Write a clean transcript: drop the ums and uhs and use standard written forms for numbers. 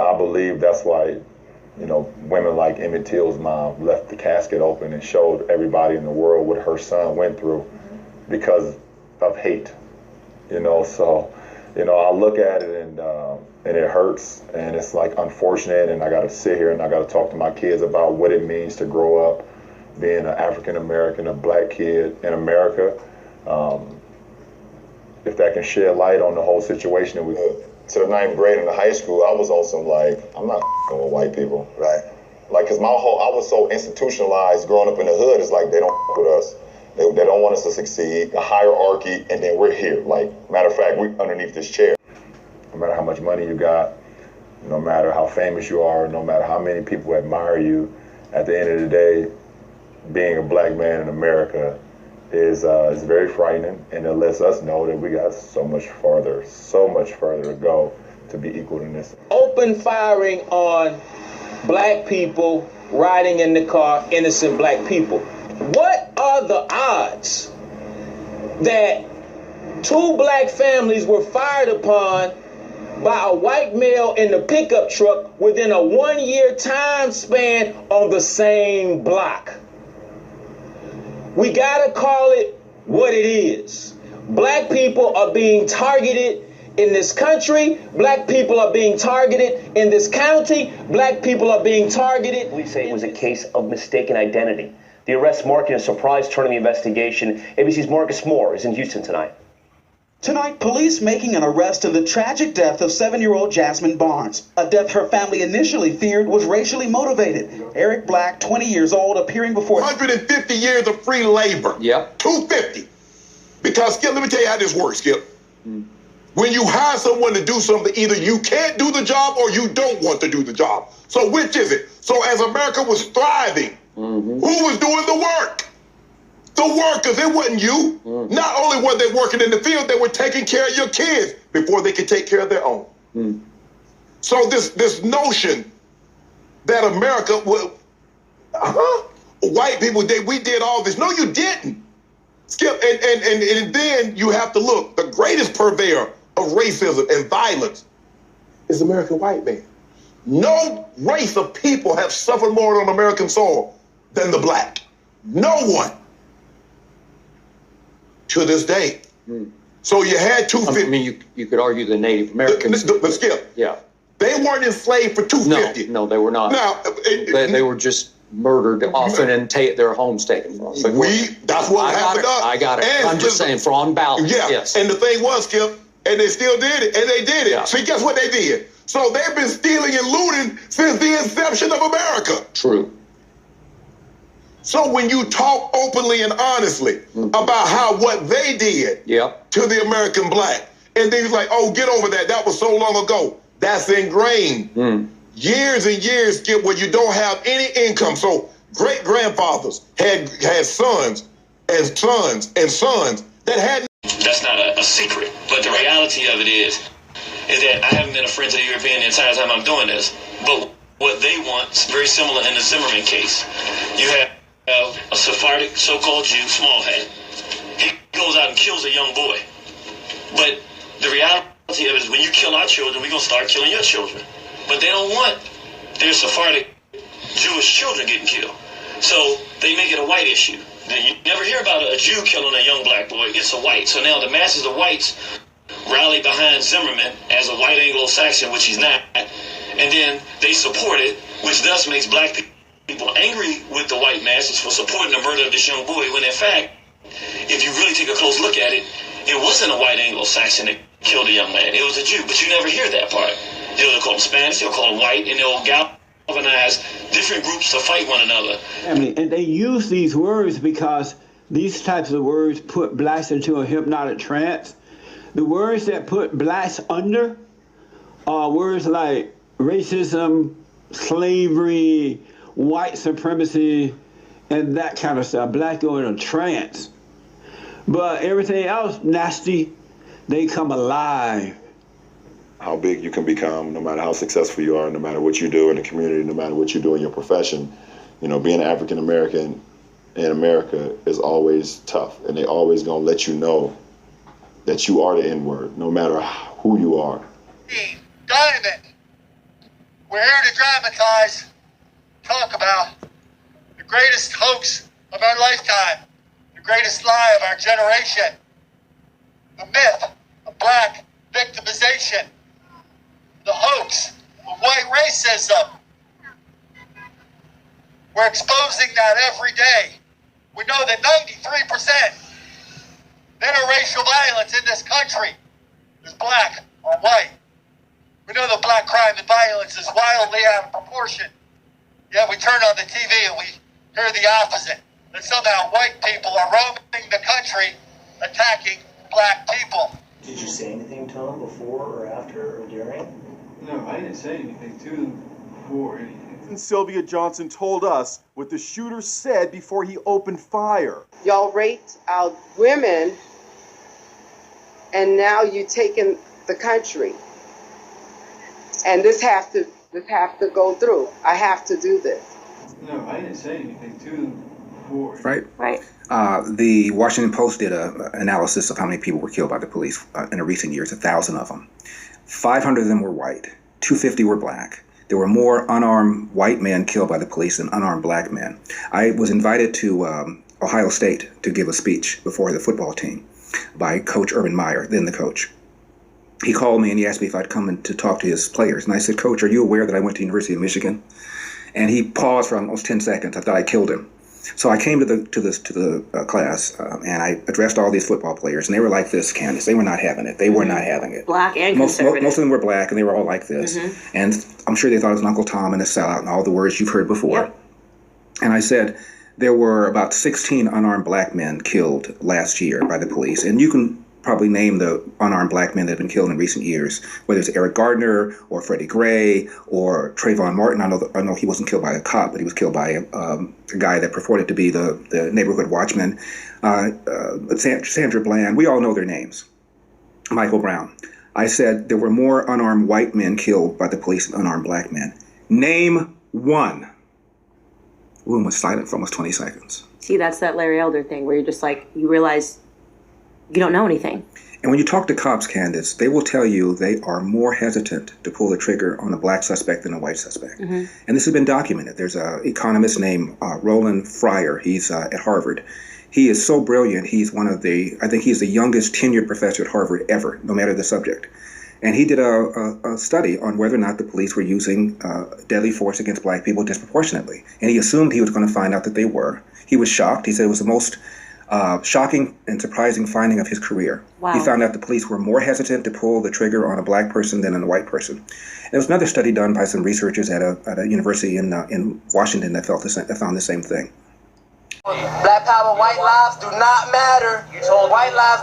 I believe that's why, women like Emmett Till's mom left the casket open and showed everybody in the world what her son went through because of hate. So, I look at it and it hurts, and it's like unfortunate, and I got to sit here and I got to talk to my kids about what it means to grow up being an African American, a black kid in America. If that can shed light on the whole situation, that we to the ninth grade in the high school, I was on some I'm not with white people, right? Cause I was so institutionalized growing up in the hood. It's like they don't with us. They don't want us to succeed. A hierarchy, and then we're here. Matter of fact, we're underneath this chair. No matter how much money you got, no matter how famous you are, no matter how many people admire you, at the end of the day, being a black man in America is very frightening, and it lets us know that we got so much further to go to be equal in this. Open firing on black people riding in the car, innocent black people. What are the odds that two black families were fired upon by a white male in the pickup truck within a 1-year time span on the same block? We gotta call it what it is. Black people are being targeted in this country. Black people are being targeted in this county. Black people are being targeted. Police say it was a case of mistaken identity. The arrest marking a surprise turn in the investigation. ABC's Marcus Moore is in Houston tonight. Tonight, police making an arrest in the tragic death of 7-year-old Jasmine Barnes, a death her family initially feared was racially motivated. Eric Black, 20 years old, appearing before 150 years of free labor. Yep. 250. Because, Skip, let me tell you how this works, Skip. When you hire someone to do something, either you can't do the job or you don't want to do the job. So which is it? So as America was thriving, who was doing the work? The workers. It wasn't you. Not only were they working in the field, they were taking care of your kids before they could take care of their own. So this notion that America would, white people, we did all this. No, you didn't. Skip, and then you have to look. The greatest purveyor of racism and violence is American white man. No race of people have suffered more on American soil than the black. No one. To this day. So you had 250. I mean, you could argue the Native Americans. But Skip, yeah, they weren't enslaved for 250. No, they were not. Now, they were just murdered often and their homes taken from them. That's what happened. I got it. And I'm just saying, for on balance. Yeah. Yes. And the thing was, Skip, and they still did it, and they did it. Yeah. See, guess what they did? So they've been stealing and looting since the inception of America. True. So when you talk openly and honestly about what they did to the American black, and then he's like, oh, get over that. That was so long ago. That's ingrained. Years and years, Skip, where you don't have any income. So great-grandfathers had sons and sons and sons that had... That's not a secret, but the reality of it is that I haven't been a friend to the European the entire time I'm doing this. But what they want is very similar in the Zimmerman case. You have a Sephardic so-called Jew, small hat. He goes out and kills a young boy. But the reality of it is when you kill our children, we're going to start killing your children. But they don't want their Sephardic Jewish children getting killed. So they make it a white issue. You never hear about a Jew killing a young black boy. It's a white. So now the masses of whites rally behind Zimmerman as a white Anglo-Saxon, which he's not. And then they support it, which thus makes black people angry with the white masses for supporting the murder of this young boy, when in fact, if you really take a close look at it, it wasn't a white Anglo-Saxon that killed a young man. It was a Jew, but you never hear that part. They'll call them Spanish, they'll call them white, and they'll galvanize different groups to fight one another. And they use these words because these types of words put blacks into a hypnotic trance. The words that put blacks under are words like racism, slavery, white supremacy, and that kind of stuff. Black go in a trance. But everything else nasty, they come alive. How big you can become, no matter how successful you are, no matter what you do in the community, no matter what you do in your profession. Being an African American in America is always tough, and they always gonna let you know that you are the N-word, no matter who you are. Diamond, We're here to dramatize, talk about the greatest hoax of our lifetime, the greatest lie of our generation, the myth of black victimization, the hoax of white racism. We're exposing that every day. We know that 93% of interracial violence in this country is black or white. We know that black crime and violence is wildly out of proportion. Yet we turn on the TV and we hear the opposite. That somehow white people are roaming the country attacking black people. Did you say anything to him before or after or during? No, I didn't say anything to him before anything. And Sylvia Johnson told us what the shooter said before he opened fire. Y'all raped our women, and now you taking the country. And this have to go through. I have to do this. No, I didn't say anything to him before. Right. The Washington Post did an analysis of how many people were killed by the police in the recent years, 1,000 of them. 500 of them were white, 250 were black. There were more unarmed white men killed by the police than unarmed black men. I was invited to Ohio State to give a speech before the football team by Coach Urban Meyer, then the coach. He called me and he asked me if I'd come in to talk to his players. And I said, Coach, are you aware that I went to the University of Michigan? And he paused for almost 10 seconds. I thought I killed him. So I came to the class and I addressed all these football players, and they were like this, Candace. They were not having it. They were not having it. Black and most conservative. of them were black, and they were all like this. And I'm sure they thought it was an Uncle Tom and a sellout and all the words you've heard before. Yep. And I said, there were about 16 unarmed black men killed last year by the police. And you can probably name the unarmed black men that have been killed in recent years, whether it's Eric Gardner or Freddie Gray or Trayvon Martin. I know he wasn't killed by a cop, but he was killed by a guy that purported to be the neighborhood watchman. Sandra Bland, we all know their names. Michael Brown. I said there were more unarmed white men killed by the police than unarmed black men. Name one. Room was silent for almost 20 seconds. See, that's that Larry Elder thing where you're just like, you realize you don't know anything. And when you talk to cops, Candace, they will tell you they are more hesitant to pull the trigger on a black suspect than a white suspect. And this has been documented. There's an economist named Roland Fryer. He's at Harvard. He is so brilliant. He's I think he's the youngest tenured professor at Harvard ever, no matter the subject. And he did a study on whether or not the police were using deadly force against black people disproportionately. And he assumed he was going to find out that they were. He was shocked. He said it was the most shocking and surprising finding of his career. Wow. He found out the police were more hesitant to pull the trigger on a black person than on a white person. There was another study done by some researchers at a university in Washington that found the same thing. Black power, white lives do not matter. White lives don't